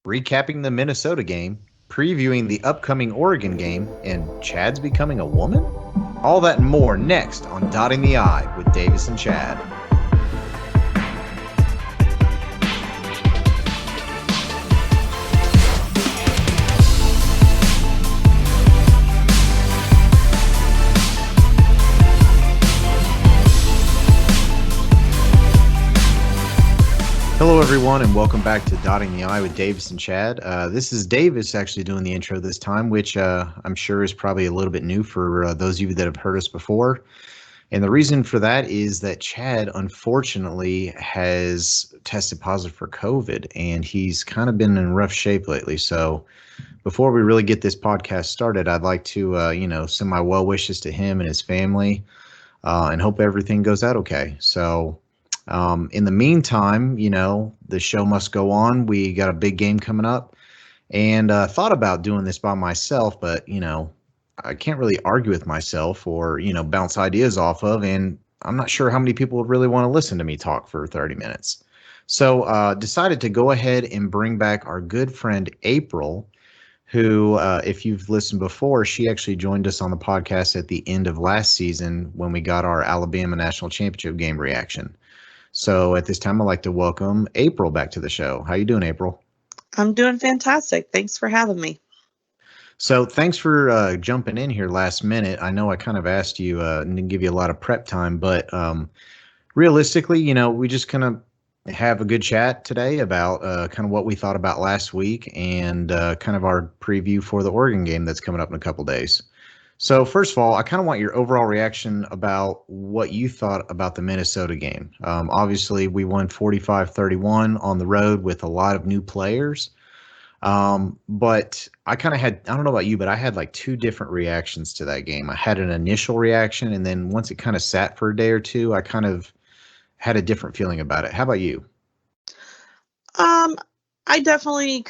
recapping the Minnesota game, previewing the upcoming Oregon game, and Chad's becoming a woman? All that and more next on Dotting the I with Davis and Chad. Hello, everyone, and welcome back to Dotting the I with Davis and Chad. This is Davis actually doing the intro this time, which I'm sure is probably a little bit new for those of you that have heard us before. And the reason for that is that Chad, unfortunately, has tested positive for COVID, and he's kind of been in rough shape lately. So before we really get this podcast started, I'd like to, send my well wishes to him and his family and hope everything goes out okay. So in the meantime, the show must go on. We got a big game coming up, and thought about doing this by myself, but I can't really argue with myself or bounce ideas off of, and I'm not sure how many people would really want to listen to me talk for 30 minutes. So decided to go ahead and bring back our good friend April, who, if you've listened before, she actually joined us on the podcast at the end of last season when we got our Alabama National Championship game reaction. So at this time, I'd like to welcome April back to the show. How you doing, April? I'm doing fantastic. Thanks for having me. So thanks for jumping in here last minute. I know I kind of asked you and didn't give you a lot of prep time, but realistically, we just kind of have a good chat today about kind of what we thought about last week and kind of our preview for the Oregon game that's coming up in a couple days. So first of all, I kind of want your overall reaction about what you thought about the Minnesota game. Obviously, we won 45-31 on the road with a lot of new players. But I kind of had, I don't know about you, but I had like two different reactions to that game. I had an initial reaction, and then once it kind of sat for a day or two, I kind of had a different feeling about it. How about you? Um, I definitely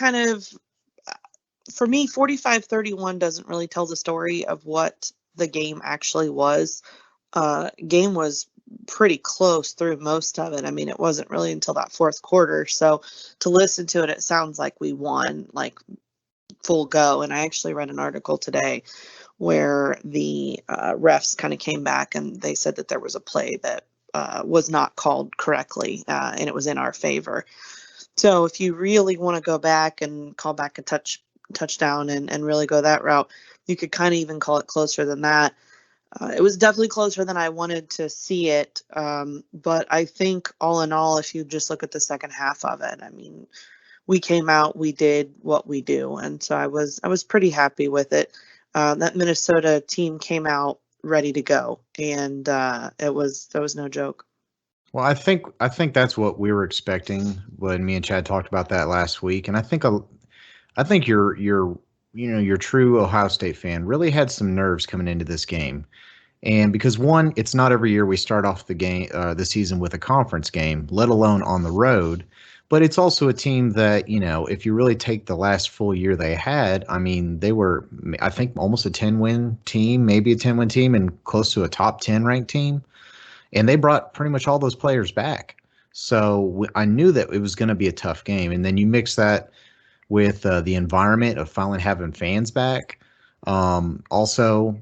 for me, 45-31 doesn't really tell the story of what the game actually was. Game was pretty close through most of it. I mean, it wasn't really until that fourth quarter. So to listen to it, it sounds like we won, like full go. And I actually read an article today where the refs kind of came back and they said that there was a play that was not called correctly, and it was in our favor. So if you really want to go back and call back a touchdown and really go that route, you could kind of even call it closer than that. It was definitely closer than I wanted to see it, but I think all in all, if you just look at the second half of it, I mean, we came out, we did what we do, and so I was pretty happy with it. That Minnesota team came out ready to go, and it was no joke. Well, I think that's what we were expecting when me and Chad talked about that last week, and I think your true Ohio State fan really had some nerves coming into this game. And because one, it's not every year we start off the season with a conference game, let alone on the road. But it's also a team that, if you really take the last full year they had, I mean, they were, I think, almost a 10-win team, maybe a 10-win team, and close to a top 10 ranked team. And they brought pretty much all those players back. So I knew that it was going to be a tough game. And then you mix that with the environment of finally having fans back. Also,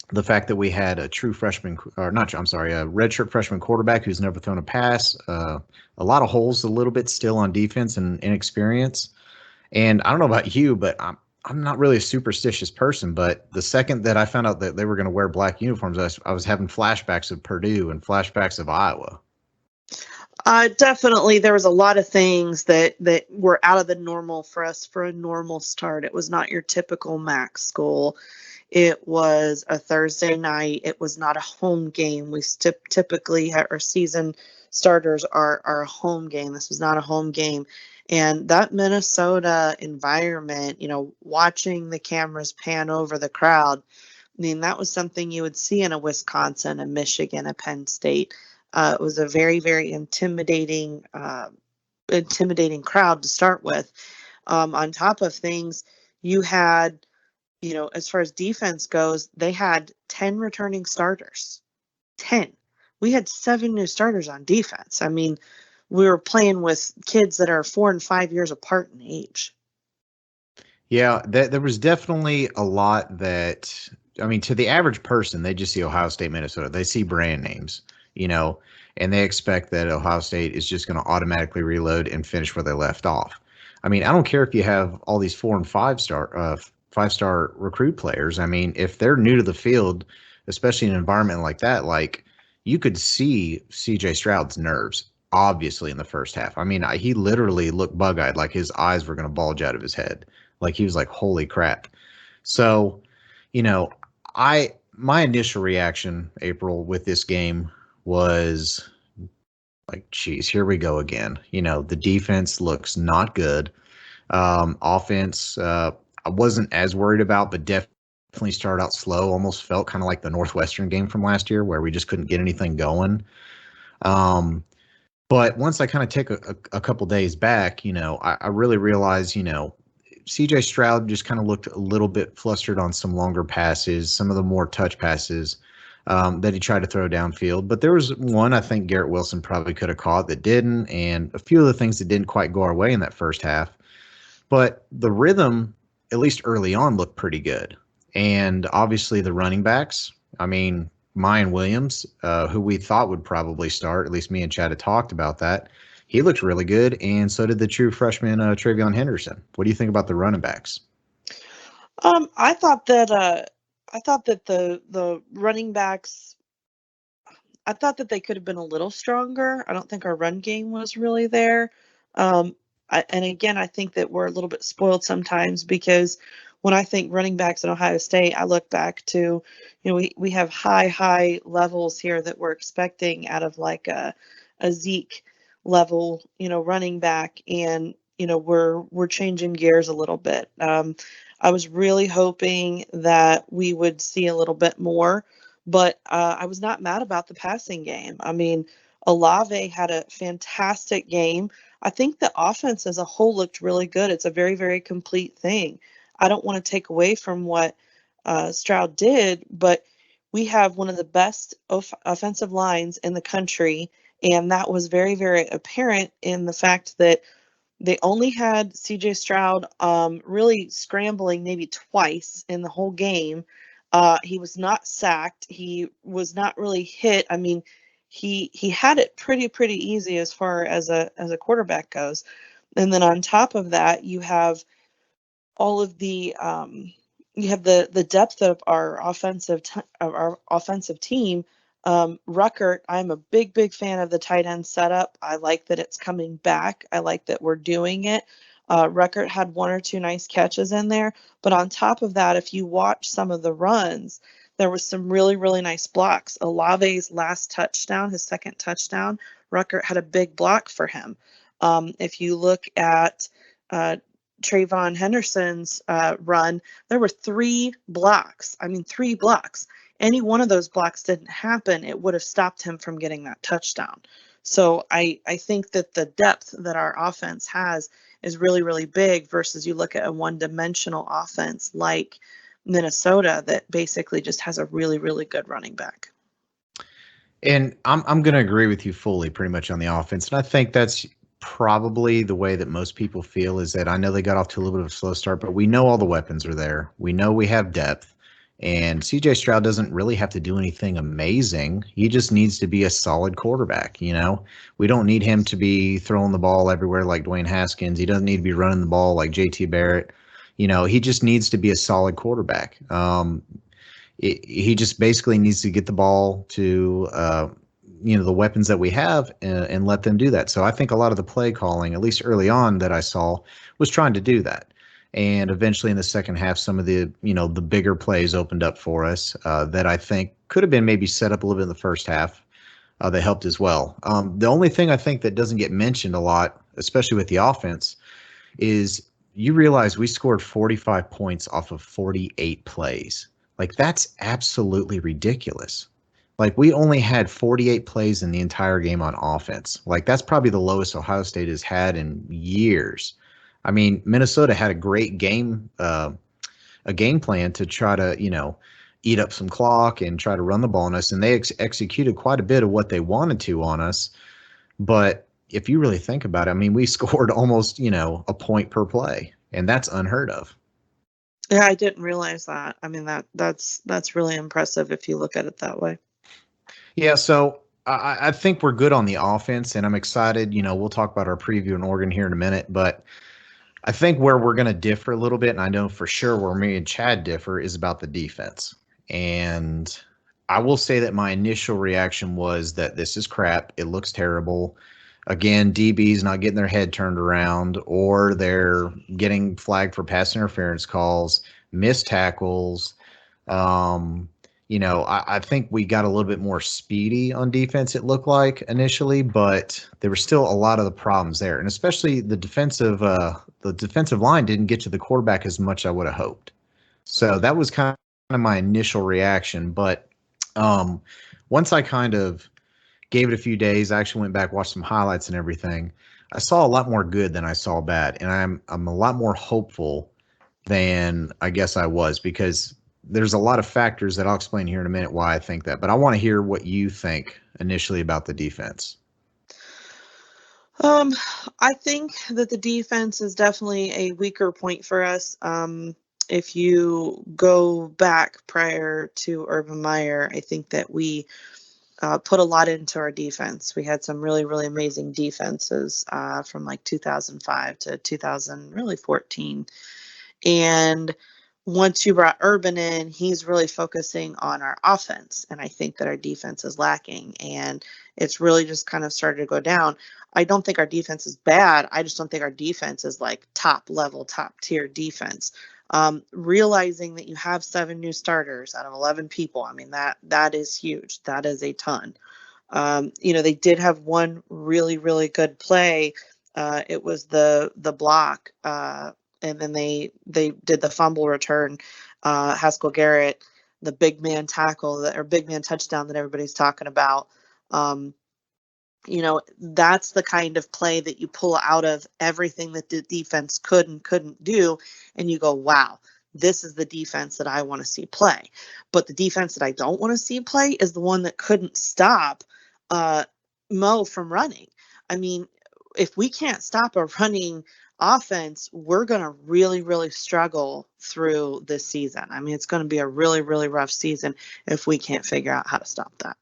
the fact that we had a true freshman, or not, I'm sorry, a redshirt freshman quarterback who's never thrown a pass, a lot of holes a little bit still on defense and inexperience. And I don't know about you, but I'm not really a superstitious person, but the second that I found out that they were going to wear black uniforms, I was having flashbacks of Purdue and flashbacks of Iowa. Definitely, there was a lot of things that were out of the normal for us for a normal start. It was not your typical MAC school. It was a Thursday night. It was not a home game. We typically have our season starters are a home game. This was not a home game. And that Minnesota environment, watching the cameras pan over the crowd, I mean, that was something you would see in a Wisconsin, a Michigan, a Penn State. It was a very, very intimidating crowd to start with. On top of things, you had, as far as defense goes, they had 10 returning starters. 10. We had 7 new starters on defense. I mean, we were playing with kids that are 4 and 5 years apart in age. Yeah, there was definitely a lot that, I mean, to the average person, they just see Ohio State, Minnesota. They see brand names, you know, and they expect that Ohio State is just going to automatically reload and finish where they left off. I mean, I don't care if you have all these 4 and 5 star recruit players. I mean, if they're new to the field, especially in an environment like that, like you could see CJ Stroud's nerves obviously in the first half. I mean, he literally looked bug-eyed, like his eyes were going to bulge out of his head. Like he was like, "Holy crap!" So, you know, my initial reaction, April, with this game was like, "Geez, here we go again." You know, the defense looks not good. Offense, I wasn't as worried about, but definitely started out slow. Almost felt kind of like the Northwestern game from last year, where we just couldn't get anything going. Um, but once I kind of take a couple days back, I really realized, CJ Stroud just kind of looked a little bit flustered on some longer passes, some of the more touch passes that he tried to throw downfield. But there was one I think Garrett Wilson probably could have caught that didn't, and a few of the things that didn't quite go our way in that first half. But the rhythm, at least early on, looked pretty good. And obviously the running backs, I mean, Mayan Williams, who we thought would probably start, at least me and Chad had talked about that. He looked really good, and so did the true freshman Travion Henderson. What do you think about the running backs? I thought that the running backs, I thought that they could have been a little stronger. I don't think our run game was really there. And again, I think that we're a little bit spoiled sometimes because when I think running backs in Ohio State, I look back to, we have high levels here that we're expecting out of like a Zeke level, running back, and we're changing gears a little bit. I was really hoping that we would see a little bit more, but I was not mad about the passing game. I mean, Olave had a fantastic game. I think the offense as a whole looked really good. It's a very, very complete thing. I don't want to take away from what Stroud did, but we have one of the best offensive lines in the country, and that was very, very apparent in the fact that they only had CJ Stroud really scrambling maybe twice in the whole game. He was not sacked. He was not really hit. I mean, he had it pretty easy as far as a quarterback goes. And then on top of that, you have all of the the depth of our offensive team. Ruckert, I'm a big fan of the tight end setup. I like that it's coming back. I like that we're doing it. Ruckert had one or two nice catches in there, but on top of that, if you watch some of the runs, there was some really nice blocks. Olave's last touchdown, his second touchdown, Ruckert had a big block for him. If you look at Trayvon Henderson's run, there were 3 blocks. I mean, 3 blocks. Any one of those blocks didn't happen, it would have stopped him from getting that touchdown. So I think that the depth that our offense has is really big versus you look at a one-dimensional offense like Minnesota that basically just has a really good running back. And I'm going to agree with you fully, pretty much on the offense, and I think that's probably the way that most people feel. Is that I know they got off to a little bit of a slow start, but we know all the weapons are there. We know we have depth, and CJ Stroud doesn't really have to do anything amazing. He just needs to be a solid quarterback. We don't need him to be throwing the ball everywhere like Dwayne Haskins. He doesn't need to be running the ball like JT Barrett. He just needs to be a solid quarterback. He just basically needs to get the ball to the weapons that we have and let them do that. So I think a lot of the play calling, at least early on that I saw, was trying to do that. And eventually in the second half, some of the the bigger plays opened up for us that I think could have been maybe set up a little bit in the first half that helped as well. The only thing I think that doesn't get mentioned a lot, especially with the offense, is you realize we scored 45 points off of 48 plays. Like, that's absolutely ridiculous. Like, we only had 48 plays in the entire game on offense. Like, that's probably the lowest Ohio State has had in years. I mean, Minnesota had a great game, a game plan to try to, eat up some clock and try to run the ball on us, and they executed quite a bit of what they wanted to on us. But, if you really think about it, I mean, we scored almost, a point per play, and that's unheard of. Yeah, I didn't realize that. I mean, that's really impressive if you look at it that way. Yeah, so I think we're good on the offense, and I'm excited. We'll talk about our preview in Oregon here in a minute, but I think where we're going to differ a little bit, and I know for sure where me and Chad differ, is about the defense. And I will say that my initial reaction was that this is crap. It looks terrible. Again, DBs not getting their head turned around, or they're getting flagged for pass interference calls, missed tackles. Um, I think we got a little bit more speedy on defense, it looked like initially, but there were still a lot of the problems there. And especially the defensive line didn't get to the quarterback as much as I would have hoped. So that was kind of my initial reaction. But um, once I kind of gave it a few days, I actually went back, watched some highlights and everything. I saw a lot more good than I saw bad. And I'm a lot more hopeful than I guess I was, because there's a lot of factors that I'll explain here in a minute why I think that. But I want to hear what you think initially about the defense. Um, I think that the defense is definitely a weaker point for us. If you go back prior to Urban Meyer, I think that we put a lot into our defense. We had some really, really amazing defenses from like 2005 to 2014. And once you brought Urban in, he's really focusing on our offense. And I think that our defense is lacking. And it's really just kind of started to go down. I don't think our defense is bad. I just don't think our defense is like top level, top tier defense. Realizing that you have 7 new starters out of 11 people, I mean, that is huge. That is a ton. They did have one really, really good play. It was the block, and then they did the fumble return. Haskell Garrett, the big man tackle or big man touchdown that everybody's talking about. That's the kind of play that you pull out of everything that the defense could and couldn't do, and you go, wow, this is the defense that I want to see play. But the defense that I don't want to see play is the one that couldn't stop Mo from running. I mean, if we can't stop a running offense, we're going to really, really struggle through this season. I mean, it's going to be a really, really rough season if we can't figure out how to stop that.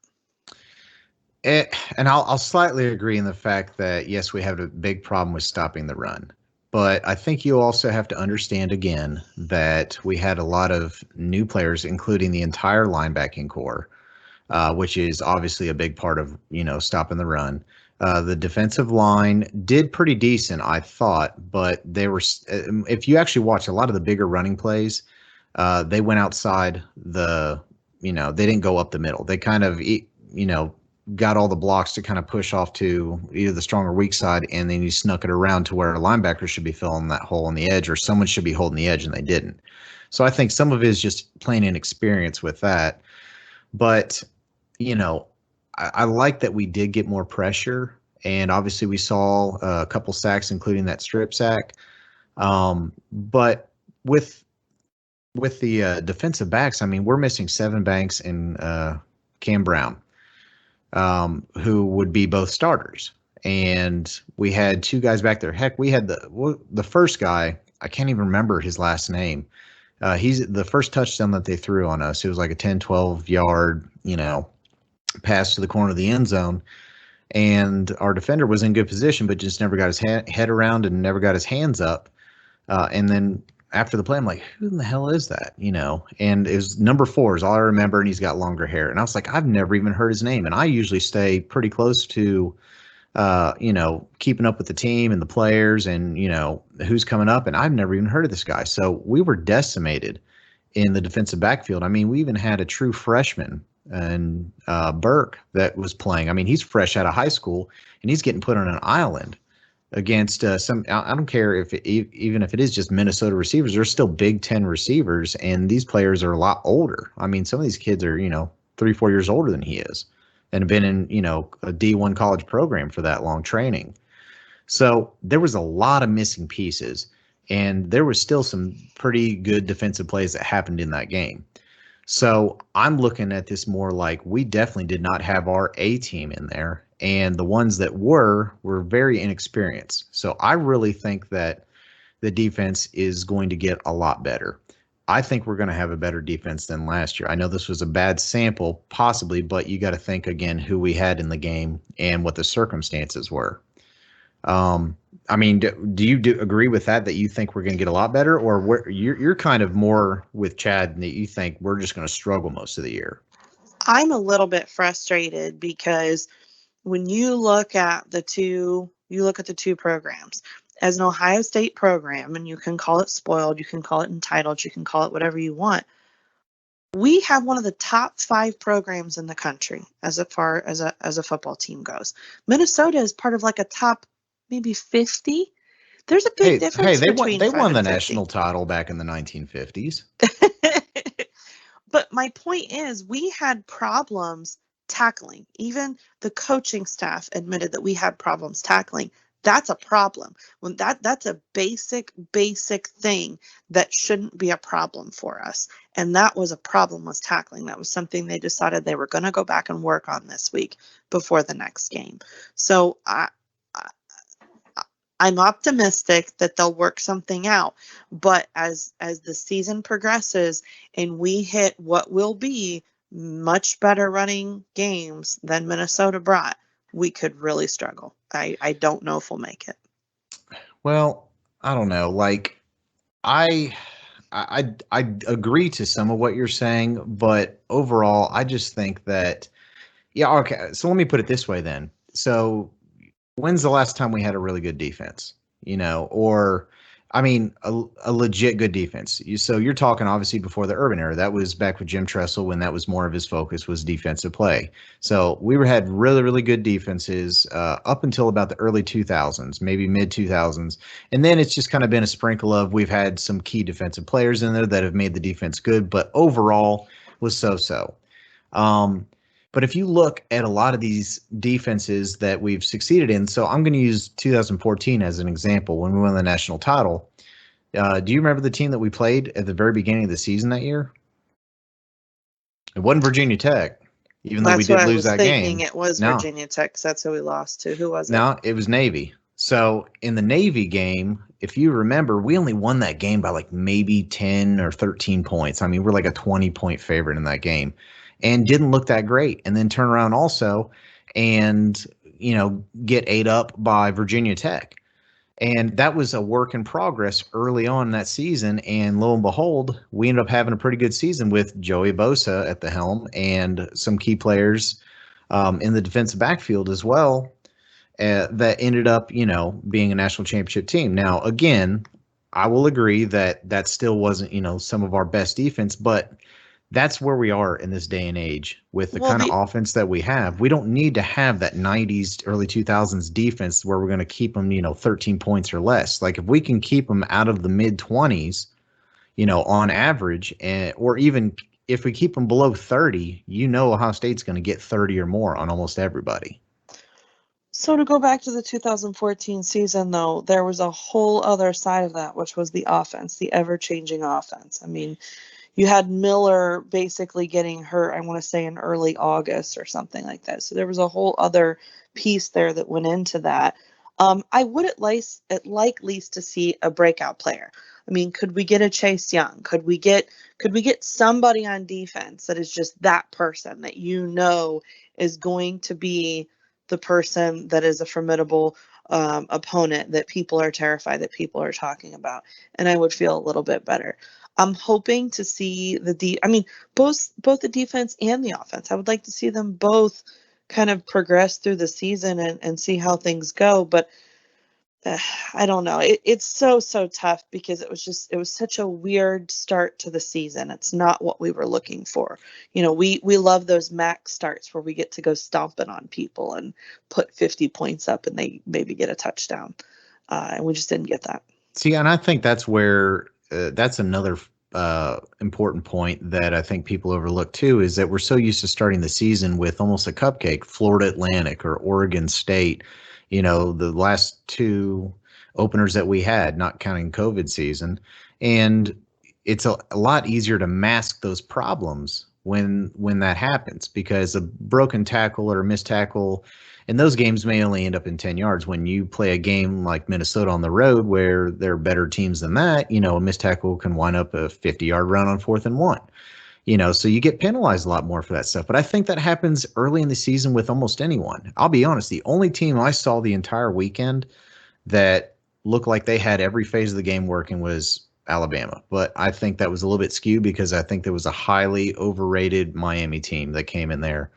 And I'll slightly agree in the fact that, yes, we have a big problem with stopping the run. But I think you also have to understand, again, that we had a lot of new players, including the entire linebacking core, which is obviously a big part of, stopping the run. The defensive line did pretty decent, I thought, but they were, if you actually watch a lot of the bigger running plays, they went outside they didn't go up the middle. They kind of, got all the blocks to kind of push off to either the strong or weak side, and then you snuck it around to where a linebacker should be filling that hole on the edge, or someone should be holding the edge, and they didn't. So I think some of it is just plain inexperience with that. But, I like that we did get more pressure, and obviously we saw a couple sacks, including that strip sack. But with the defensive backs, I mean, we're missing Seven Banks and Cam Brown, who would be both starters. And we had 2 guys back there. Heck, we had the first guy, I can't even remember his last name. He's the first touchdown that they threw on us. It was like a 10, 12 yard, pass to the corner of the end zone. And our defender was in good position, but just never got his head around and never got his hands up. And then after the play, I'm like, who in the hell is that? And it was number 4 is all I remember, and he's got longer hair. And I was like, I've never even heard his name. And I usually stay pretty close to, keeping up with the team and the players and, who's coming up. And I've never even heard of this guy. So we were decimated in the defensive backfield. I mean, we even had a true freshman and Burke that was playing. I mean, he's fresh out of high school, and he's getting put on an island against some. I don't care even if it is just Minnesota receivers. They're still Big Ten receivers, and these players are a lot older. I mean, some of these kids are 3-4 years older than he is, and have been in a D1 college program for that long training. So there was a lot of missing pieces, and there was still some pretty good defensive plays that happened in that game. So I'm looking at this more like we definitely did not have our A team in there. and the ones that were very inexperienced. So I really think that the defense is going to get a lot better. I think we're going to have a better defense than last year. I know this was a bad sample, possibly, but you got to think again who we had in the game and what the circumstances were. Um, I mean, do you agree with that? That you think we're going to get a lot better, or you're kind of more with Chad that you think we're just going to struggle most of the year? I'm a little bit frustrated because when you look at the two programs. As an Ohio State program, and you can call it spoiled, you can call it entitled, you can call it whatever you want. We have one of the top 5 programs in the country as far as a football team goes. Minnesota is part of like a top maybe 50. There's a big Hey, difference between they 5 won and the 50. national title back in the 1950s. But my point is, we had problems tackling. Even the coaching staff admitted that we had problems tackling. That's a problem. When that's a basic thing that shouldn't be a problem for us. And that was a problem, was tackling. That was something they decided they were going to go back and work on this week before the next game. So I'm optimistic that they'll work something out. But as the season progresses and we hit what will be much better running games than Minnesota brought, we could really struggle. I don't know if we'll make it. Well, I don't know. Like I I agree to some of what you're saying, but overall, I just think that yeah, okay. So let me put it this way then. So when's the last time we had a really good defense? Or I mean, a legit good defense. So you're talking obviously before the Urban era. That was back with Jim Tressel when that was more of his focus was defensive play. So had really really good defenses up until about the early 2000s, maybe mid 2000s, and then it's just kind of been a sprinkle of we've had some key defensive players in there that have made the defense good, but overall was so. Um, but if you look at a lot of these defenses that we've succeeded in, so I'm going to use 2014 as an example when we won the national title. Do you remember the team that we played at the very beginning of the season that year? It wasn't Virginia Tech, even though we That's what did I lose was that thinking. game. It was No, Virginia Tech, 'cause that's who we lost to. Who was it? no, it was Navy. So in the Navy game, if you remember, we only won that game by like maybe 10 or 13 points. I mean, we're like a 20-point favorite in that game and didn't look that great. And then turn around also and, get ate up by Virginia Tech. And that was a work in progress early on in that season. And lo and behold, we ended up having a pretty good season with Joey Bosa at the helm and some key players in the defensive backfield as well that ended up, being a national championship team. Now, again, I will agree that that still wasn't, some of our best defense, but that's where we are in this day and age with the Well, kind of the offense that we have. We don't need to have that 90s, early 2000s defense where we're going to keep them, 13 points or less. Like if we can keep them out of the mid 20s, on average, or even if we keep them below 30, Ohio State's going to get 30 or more on almost everybody. So to go back to the 2014 season, though, there was a whole other side of that, which was the offense, the ever-changing offense. I mean, you had Miller basically getting hurt, I want to say in early August or something like that. So there was a whole other piece there that went into that. I would at least to see a breakout player. I mean, could we get a Chase Young? Could we get somebody on defense that is just that person that is going to be the person that is a formidable opponent that people are terrified, that people are talking about, and I would feel a little bit better. I'm hoping to see I mean, both the defense and the offense. I would like to see them both kind of progress through the season and see how things go. But uh, I don't know. It's so tough because it was such a weird start to the season. It's not what we were looking for. We love those max starts where we get to go stomping on people and put 50 points up and they maybe get a touchdown. And we just didn't get that. See, and I think that's where that's another important point that I think people overlook too is that we're so used to starting the season with almost a cupcake, Florida Atlantic or Oregon State. The last two openers that we had, not counting COVID season, and it's a lot easier to mask those problems when that happens, because a broken tackle or a missed tackle in those games may only end up in 10 yards. When you play a game like Minnesota on the road where there are better teams than that, a missed tackle can wind up a 50-yard run on 4th and 1. So you get penalized a lot more for that stuff. But I think that happens early in the season with almost anyone. I'll be honest, the only team I saw the entire weekend that looked like they had every phase of the game working was Alabama. But I think that was a little bit skewed because I think there was a highly overrated Miami team that came in there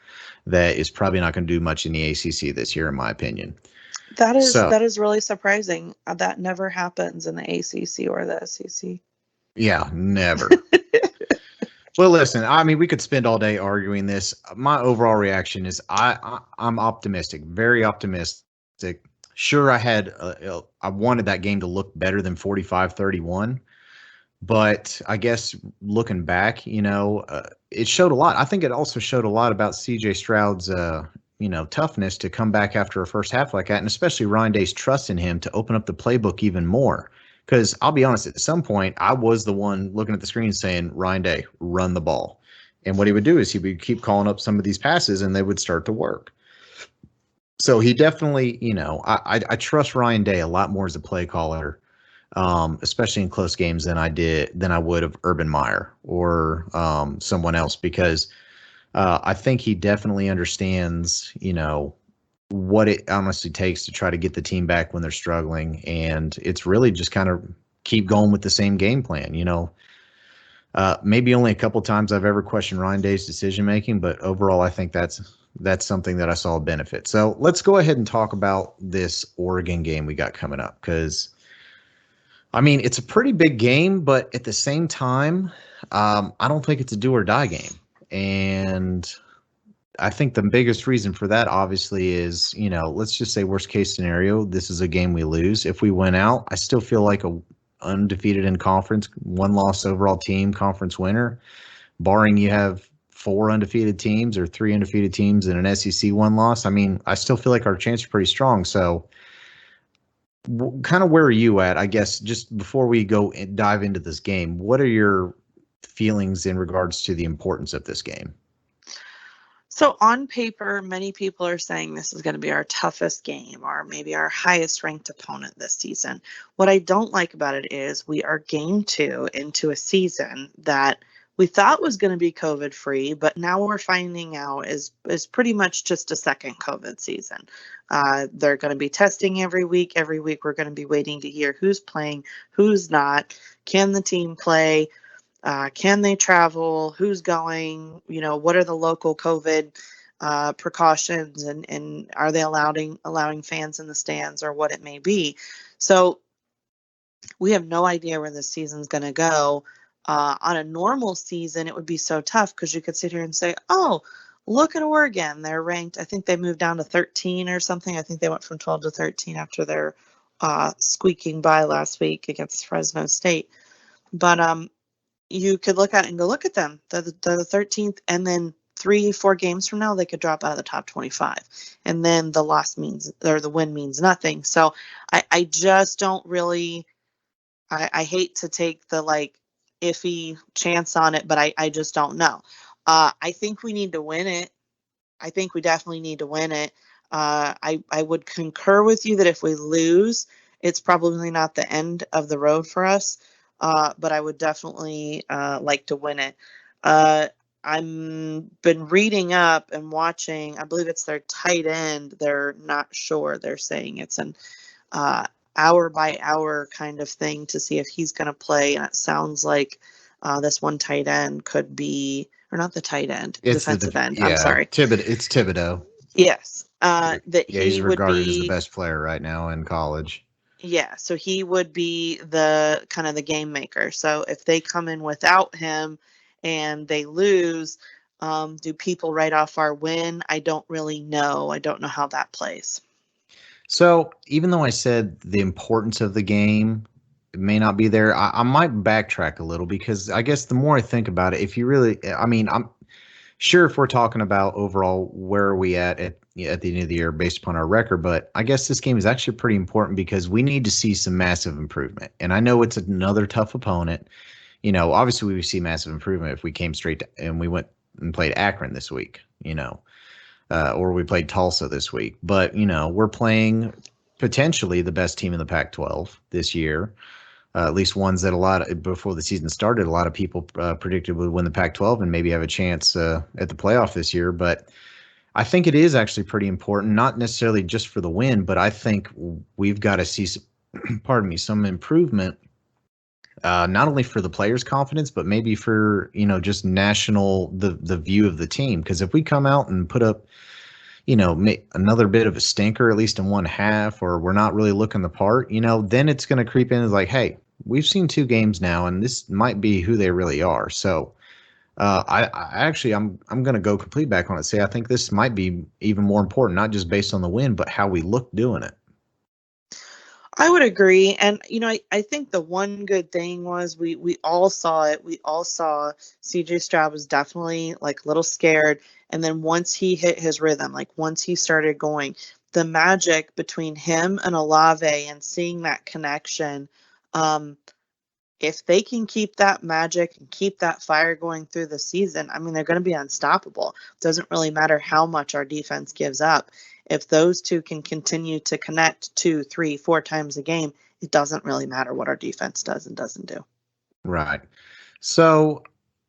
that is probably not going to do much in the ACC this year, in my opinion. That is So, that is really surprising. That never happens in the ACC or the SEC. yeah, never. Well, listen, I mean, we could spend all day arguing this. My overall reaction is I'm optimistic, very optimistic. Sure, I wanted that game to look better than 45-31, but I guess looking back, it showed a lot. I think it also showed a lot about CJ Stroud's toughness to come back after a first half like that, and especially Ryan Day's trust in him to open up the playbook even more. Because I'll be honest, at some point, I was the one looking at the screen saying, Ryan Day, run the ball. And what he would do is he would keep calling up some of these passes and they would start to work. So he definitely, I trust Ryan Day a lot more as a play caller, especially in close games than I would of Urban Meyer or someone else, because I think he definitely understands, what it honestly takes to try to get the team back when they're struggling. And it's really just kind of keep going with the same game plan. Maybe only a couple times I've ever questioned Ryan Day's decision making, but overall, I think that's something that I saw a benefit. So let's go ahead and talk about this Oregon game we got coming up, because I mean, it's a pretty big game, but at the same time, I don't think it's a do or die game. And I think the biggest reason for that, obviously, is, let's just say worst case scenario, this is a game we lose. If we win out, I still feel like a undefeated in conference, one loss overall team, conference winner, barring you have 4 undefeated teams or 3 undefeated teams and an SEC one loss. I mean, I still feel like our chance is pretty strong. So kind of where are you at, I guess, just before we go and dive into this game, what are your feelings in regards to the importance of this game? So on paper, many people are saying this is going to be our toughest game or maybe our highest ranked opponent this season. What I don't like about it is we are game 2 into a season that we thought was going to be COVID free, but now we're finding out is pretty much just a second COVID season. They're going to be testing every week. Every week we're going to be waiting to hear who's playing, who's not. Can the team play? Can they travel? Who's going? What are the local COVID precautions, and are they allowing fans in the stands, or what it may be? So we have no idea where this season's going to go. On a normal season, it would be so tough because you could sit here and say, oh, look at Oregon. They're ranked, I think they moved down to 13 or something. I think they went from 12 to 13 after their squeaking by last week against Fresno State. But you could look at it and go, look at them. They're the 13th, and then 3-4 games from now, they could drop out of the top 25. And then the loss means, or the win means nothing. So I just don't really, I hate to take the iffy chance on it, but I just don't know. I think we need to win it. I think we definitely need to win it. I would concur with you that if we lose, it's probably not the end of the road for us. But I would definitely like to win it. I'm been reading up and watching. I believe it's their tight end. They're not sure. They're saying it's an hour by hour kind of thing to see if he's going to play. And it sounds like this one tight end could be, or not the tight end, defensive end. I'm sorry. It's Thibodeau. Yes. That he's he would regarded be as the best player right now in college. Yeah, so he would be the kind of the game maker. So if they come in without him and they lose, do people write off our win? I don't really know. I don't know how that plays. So even though I said the importance of the game may not be there, I might backtrack a little, because I guess the more I think about it, if you really, I mean, I'm sure if we're talking about overall where are we at the end of the year based upon our record, but I guess this game is actually pretty important because we need to see some massive improvement. And I know it's another tough opponent. Obviously we would see massive improvement if we came straight to, and we went and played Akron this week, or we played Tulsa this week. But, we're playing potentially the best team in the Pac-12 this year. At least ones that before the season started, a lot of people predicted would win the Pac-12 and maybe have a chance at the playoff this year. But I think it is actually pretty important, not necessarily just for the win, but I think we've got to see, pardon me, some improvement, not only for the players' confidence, but maybe for, just the view of the team. Because if we come out and put up, another bit of a stinker, at least in one half, or we're not really looking the part, then it's going to creep in as like, hey, we've seen 2 games now, and this might be who they really are. So I'm going to go complete back on it. Say I think this might be even more important, not just based on the win, but how we look doing it. I would agree. And, I think the one good thing was we all saw it. We all saw CJ Stroud was definitely like a little scared. And then once he hit his rhythm, like once he started going, the magic between him and Olave and seeing that connection, if they can keep that magic and keep that fire going through the season, I mean, they're going to be unstoppable. It doesn't really matter how much our defense gives up. If those two can continue to connect 2, 3, 4 times a game, it doesn't really matter what our defense does and doesn't do. Right. So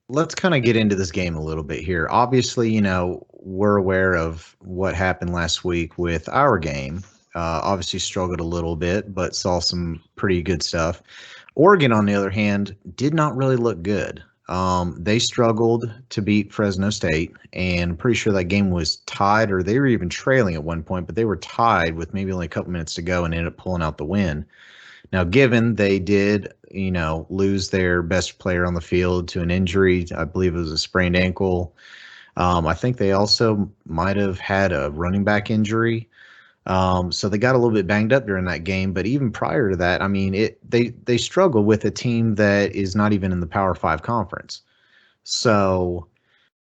let's kind of get into this game a little bit here. Obviously, we're aware of what happened last week with our game. Obviously struggled a little bit, but saw some pretty good stuff. Oregon, on the other hand, did not really look good. They struggled to beat Fresno State, and I'm pretty sure that game was tied, or they were even trailing at one point, but they were tied with maybe only a couple minutes to go and ended up pulling out the win. Now, given they did, lose their best player on the field to an injury, I believe it was a sprained ankle. I think they also might have had a running back injury. So they got a little bit banged up during that game, but even prior to that, I mean, they struggle with a team that is not even in the Power 5 conference. So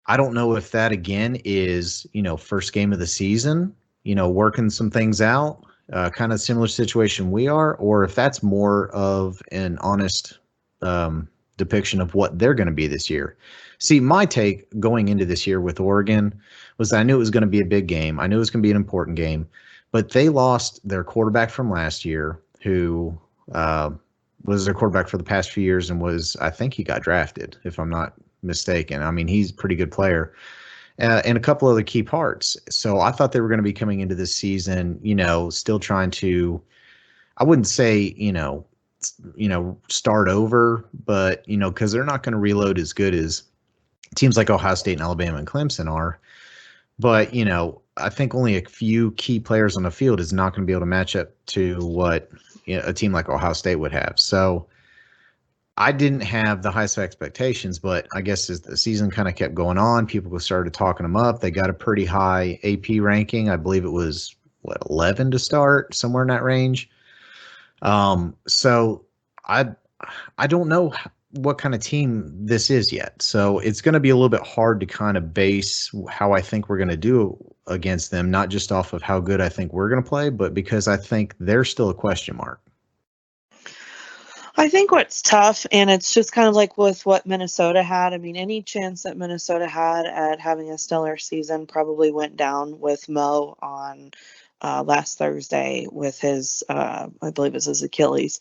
I don't know if that again is, first game of the season, working some things out, kind of similar situation we are, or if that's more of an honest depiction of what they're going to be this year. See, my take going into this year with Oregon was I knew it was going to be a big game. I knew it was going to be an important game. But they lost their quarterback from last year, who was their quarterback for the past few years and I think he got drafted, if I'm not mistaken. I mean, he's a pretty good player. And a couple other key parts. So I thought they were going to be coming into this season, still trying to, I wouldn't say, start over, but, because they're not going to reload as good as teams like Ohio State and Alabama and Clemson are. But, I think only a few key players on the field is not going to be able to match up to what a team like Ohio State would have. So I didn't have the highest expectations, but I guess as the season kind of kept going on, people started talking them up. They got a pretty high AP ranking. I believe it was, 11 to start, somewhere in that range. So I don't know what kind of team this is yet. So it's going to be a little bit hard to kind of base how I think we're going to do against them, not just off of how good I think we're going to play, but because I think they're still a question mark. I think what's tough, and it's just kind of like with what Minnesota had. I mean, any chance that Minnesota had at having a stellar season probably went down with Mo on last Thursday with his, I believe it's his Achilles.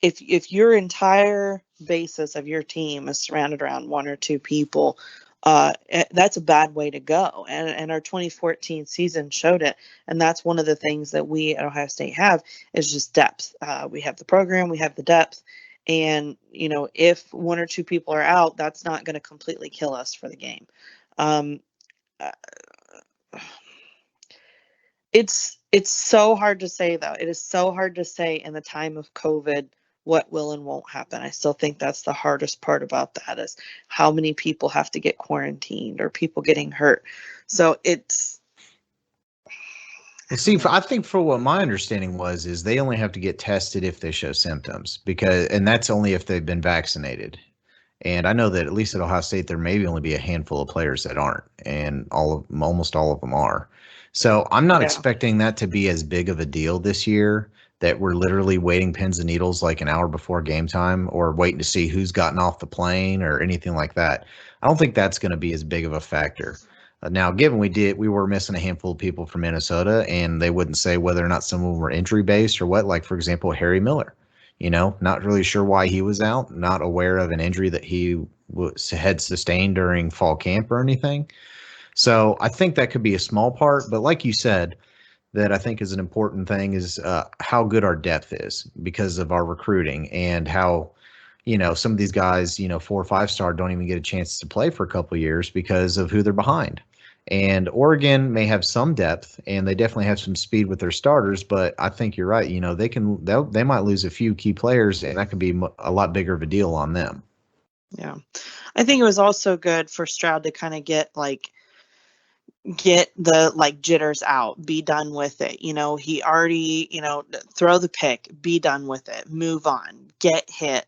If your entire basis of your team is surrounded around 1 or 2 people, that's a bad way to go. And our 2014 season showed it. And that's one of the things that we at Ohio State have is just depth. We have the program, we have the depth. And, if 1 or 2 people are out, that's not going to completely kill us for the game. It's so hard to say, though. It is so hard to say in the time of COVID what will and won't happen. I still think that's the hardest part about that is how many people have to get quarantined or people getting hurt. So it's. Well, see, I think for what my understanding is they only have to get tested if they show symptoms and that's only if they've been vaccinated. And I know that at least at Ohio State, there may only be a handful of players that aren't, and almost all of them are. So I'm not expecting that to be as big of a deal this year that we're literally waiting pins and needles like an hour before game time or waiting to see who's gotten off the plane or anything like that. I don't think that's going to be as big of a factor. Now, given we were missing a handful of people from Minnesota, and they wouldn't say whether or not some of them were injury based or what. Like for example, Harry Miller, not really sure why he was out, not aware of an injury that he had sustained during fall camp or anything. So I think that could be a small part, but like you said, that I think is an important thing is how good our depth is because of our recruiting and how some of these guys, 4 or 5 star don't even get a chance to play for a couple of years because of who they're behind. And Oregon may have some depth and they definitely have some speed with their starters, but I think you're right. They might lose a few key players and that could be a lot bigger of a deal on them. Yeah. I think it was also good for Stroud to kind of get the jitters out, be done with it. He already, throw the pick, be done with it, move on, get hit,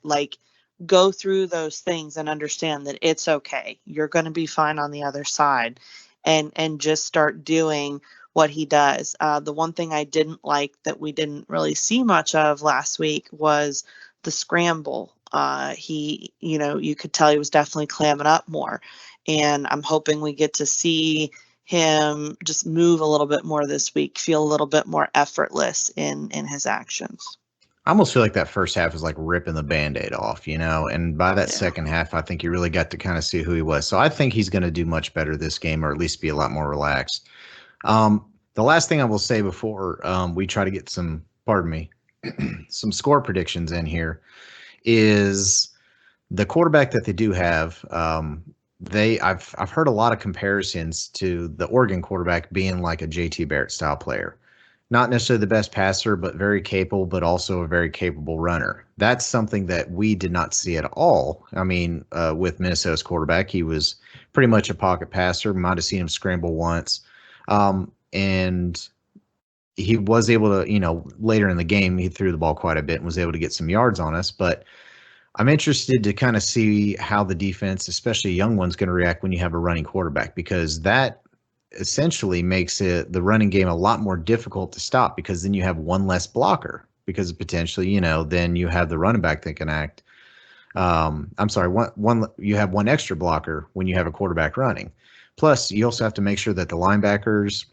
go through those things and understand that it's okay. You're going to be fine on the other side, and just start doing what he does. The one thing I didn't like that we didn't really see much of last week was the scramble. You could tell he was definitely clamming up more, and I'm hoping we get to see him just move a little bit more this week, feel a little bit more effortless in his actions. I almost feel like that first half is like ripping the Band-Aid off, and by that Yeah. second half, I think you really got to kind of see who he was. So I think he's going to do much better this game, or at least be a lot more relaxed. The last thing I will say before we try to get some, pardon me, some score predictions in here is the quarterback that they do have. I've heard a lot of comparisons to the Oregon quarterback being like a JT Barrett style player. Not necessarily the best passer, but very capable, but also a very capable runner. That's something that we did not see at all. I mean, with Minnesota's quarterback, he was pretty much a pocket passer. Might have seen him scramble once. And he was able to, later in the game, he threw the ball quite a bit and was able to get some yards on us. But I'm interested to kind of see how the defense, especially a young one's going to react when you have a running quarterback, because that essentially makes the running game a lot more difficult to stop, because then you have one less blocker, because potentially, then you have the running back that can act. I'm sorry, you have one extra blocker when you have a quarterback running. Plus, you also have to make sure that the linebackers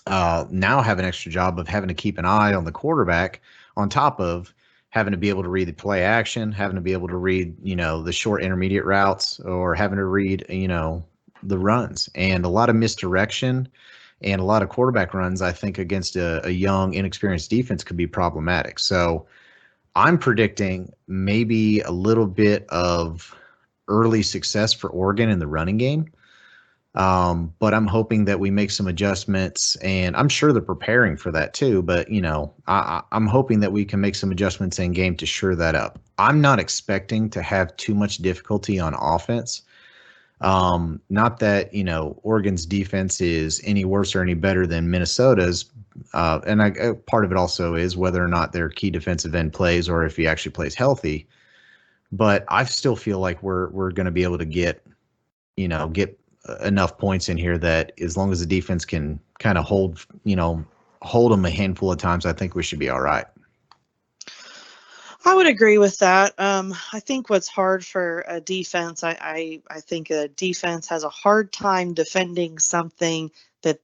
now have an extra job of having to keep an eye on the quarterback, on top of having to be able to read the play action, having to be able to read, the short intermediate routes, or having to read, the runs, and a lot of misdirection and a lot of quarterback runs, I think, against a young, inexperienced defense could be problematic. So I'm predicting maybe a little bit of early success for Oregon in the running game. But I'm hoping that we make some adjustments, and I'm sure they're preparing for that too. But I'm hoping that we can make some adjustments in game to shore that up. I'm not expecting to have too much difficulty on offense. Not that Oregon's defense is any worse or any better than Minnesota's, and part of it also is whether or not their key defensive end plays or if he actually plays healthy. But I still feel like we're going to be able to get enough points in here that as long as the defense can kind of hold them a handful of times, I think we should be all right. I would agree with that. I think what's hard for a defense, I think a defense has a hard time defending something that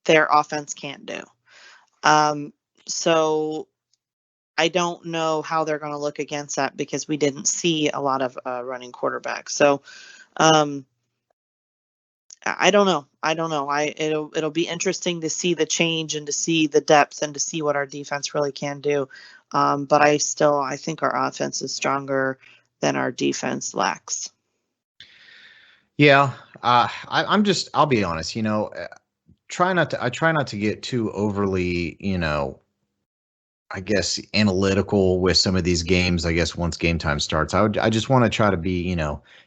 their offense can't do. So I don't know how they're going to look against that, because we didn't see a lot of running quarterbacks. So I don't know. It'll be interesting to see the change and to see the depth and to see what our defense really can do. But I think our offense is stronger than our defense lacks. Yeah, I'll be honest. I try not to get too overly, I guess, analytical with some of these games. I guess once game time starts, I just want to try to be,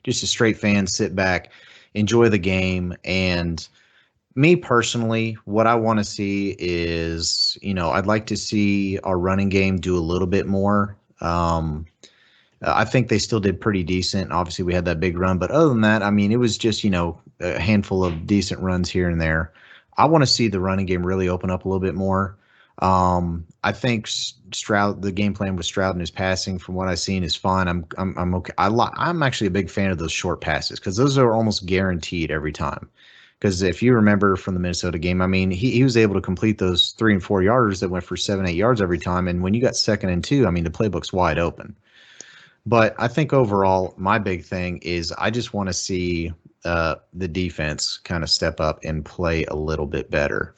just a straight fan, sit back, enjoy the game. And me personally, what I want to see is, I'd like to see our running game do a little bit more. I think they still did pretty decent. Obviously, we had that big run, but other than that, I mean, it was just, a handful of decent runs here and there. I want to see the running game really open up a little bit more. I think Stroud, the game plan with Stroud and his passing, from what I've seen, is fine. I'm okay. I'm actually a big fan of those short passes because those are almost guaranteed every time. Because if you remember from the Minnesota game, I mean, he was able to complete those 3 and 4 yarders that went for 7, 8 yards every time. And when you got 2nd and 2, I mean, the playbook's wide open. But I think overall, my big thing is I just want to see the defense kind of step up and play a little bit better.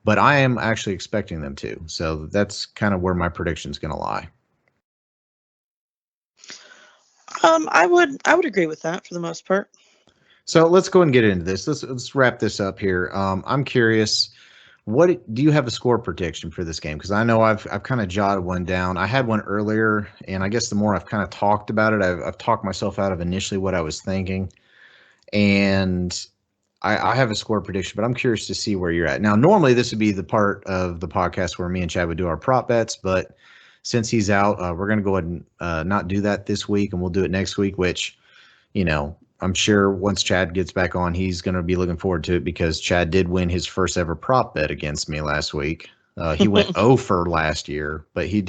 But I am actually expecting them to. So that's kind of where my prediction is going to lie. I would agree with that for the most part. So let's go and get into this. Let's wrap this up here. I'm curious. What do you have a score prediction for this game? Because I know I've kind of jotted one down. I had one earlier, and I guess the more I've kind of talked about it, I've talked myself out of initially what I was thinking, and I have a score prediction. But I'm curious to see where you're at now. Normally, this would be the part of the podcast where me and Chad would do our prop bets, but since he's out, we're going to go ahead and not do that this week, and we'll do it next week. Which, I'm sure once Chad gets back on, he's going to be looking forward to it because Chad did win his first ever prop bet against me last week. He went 0 for last year, but he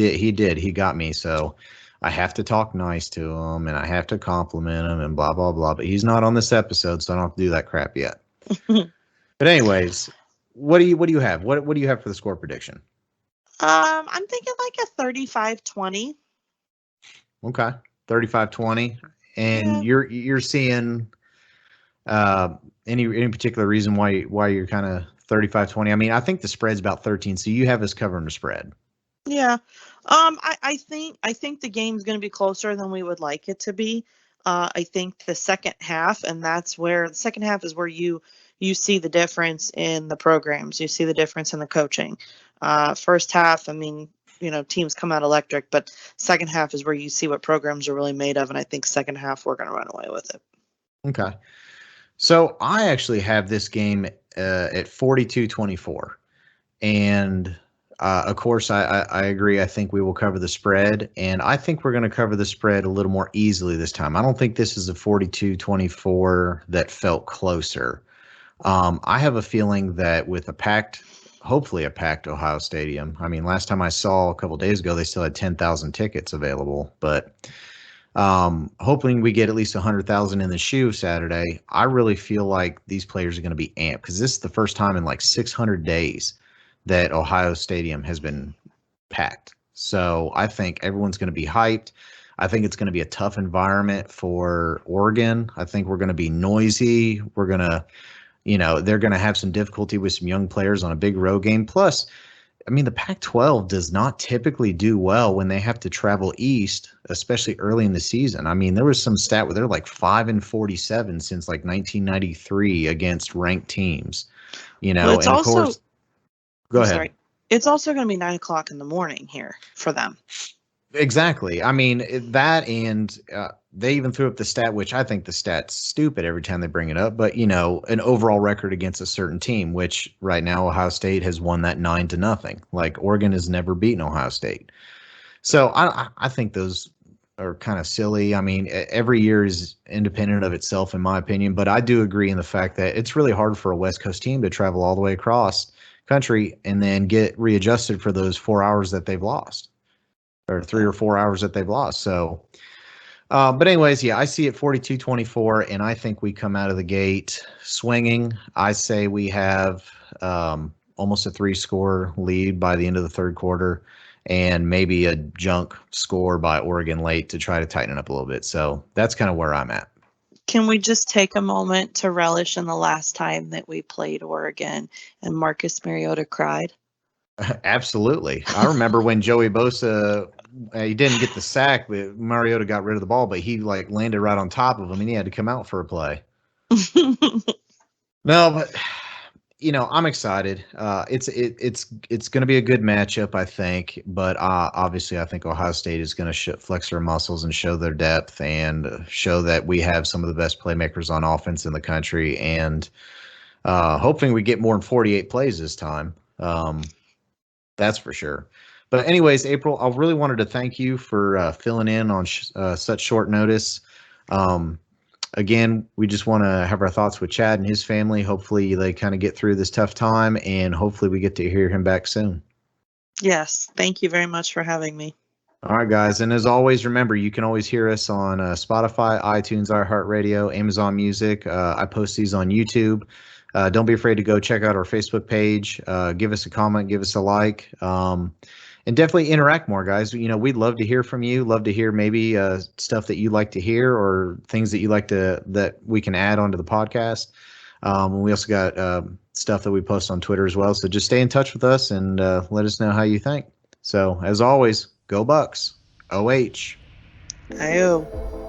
got me. So I have to talk nice to him and I have to compliment him and blah, blah, blah. But he's not on this episode, so I don't have to do that crap yet. But anyways, what do you have? What do you have for the score prediction? I'm thinking like a 35-20. Okay. 35-20. And Yeah. you're seeing any particular reason why you're kind of 35-20? I mean, I think the spread's about 13, so you have us covering the spread. Yeah. I think the game's going to be closer than we would like it to be. I think the second half, and that's where the second half is where you see the difference in the programs. You see the difference in the coaching. First half, I mean, teams come out electric, but second half is where you see what programs are really made of, and I think second half we're going to run away with it. Okay. So I actually have this game at 42-24. And of course, I agree. I think we will cover the spread. And I think we're going to cover the spread a little more easily this time. I don't think this is a 42-24 that felt closer. I have a feeling that with hopefully a packed Ohio Stadium. I mean, last time I saw a couple days ago, they still had 10,000 tickets available. But hoping we get at least 100,000 in the shoe Saturday. I really feel like these players are going to be amped because this is the first time in like 600 days that Ohio Stadium has been packed. So I think everyone's going to be hyped. I think it's going to be a tough environment for Oregon. I think we're going to be noisy. We're going to, they're going to have some difficulty with some young players on a big road game. Plus, I mean, the Pac-12 does not typically do well when they have to travel east, especially early in the season. I mean, there was some stat where they're like 5-47 since like 1993 against ranked teams, Well, it's and of also, course, go I'm ahead. sorry, it's also going to be 9 o'clock in the morning here for them. Exactly. I mean, that and they even threw up the stat, which I think the stat's stupid every time they bring it up, but, an overall record against a certain team, which right now Ohio State has won that 9-0. Like Oregon has never beaten Ohio State. So I think those are kind of silly. I mean, every year is independent of itself, in my opinion, but I do agree in the fact that it's really hard for a West Coast team to travel all the way across country and then get readjusted for those 4 hours that they've lost or 3 or 4 hours that they've lost. So, but anyways, yeah, I see it 42-24, and I think we come out of the gate swinging. I say we have almost a 3-score lead by the end of the third quarter and maybe a junk score by Oregon late to try to tighten it up a little bit. So that's kind of where I'm at. Can we just take a moment to relish in the last time that we played Oregon and Marcus Mariota cried? Absolutely. I remember when Joey Bosa, he didn't get the sack, but Mariota got rid of the ball, but he like landed right on top of him and he had to come out for a play. No, but I'm excited. It's going to be a good matchup, I think. But obviously, I think Ohio State is going to flex their muscles and show their depth and show that we have some of the best playmakers on offense in the country. And hoping we get more than 48 plays this time. That's for sure. But anyways, April, I really wanted to thank you for filling in on such short notice. Again, we just want to have our thoughts with Chad and his family. Hopefully they kind of get through this tough time, and hopefully we get to hear him back soon. Yes. Thank you very much for having me. All right, guys. And as always, remember, you can always hear us on Spotify, iTunes, iHeartRadio, Amazon Music. I post these on YouTube. Don't be afraid to go check out our Facebook page. Give us a comment, give us a like, and definitely interact more, guys. We'd love to hear from you. Love to hear maybe stuff that you like to hear or things that you like that we can add onto the podcast. We also got stuff that we post on Twitter as well. So just stay in touch with us and let us know how you think. So as always, go Bucks. OH. Ayo.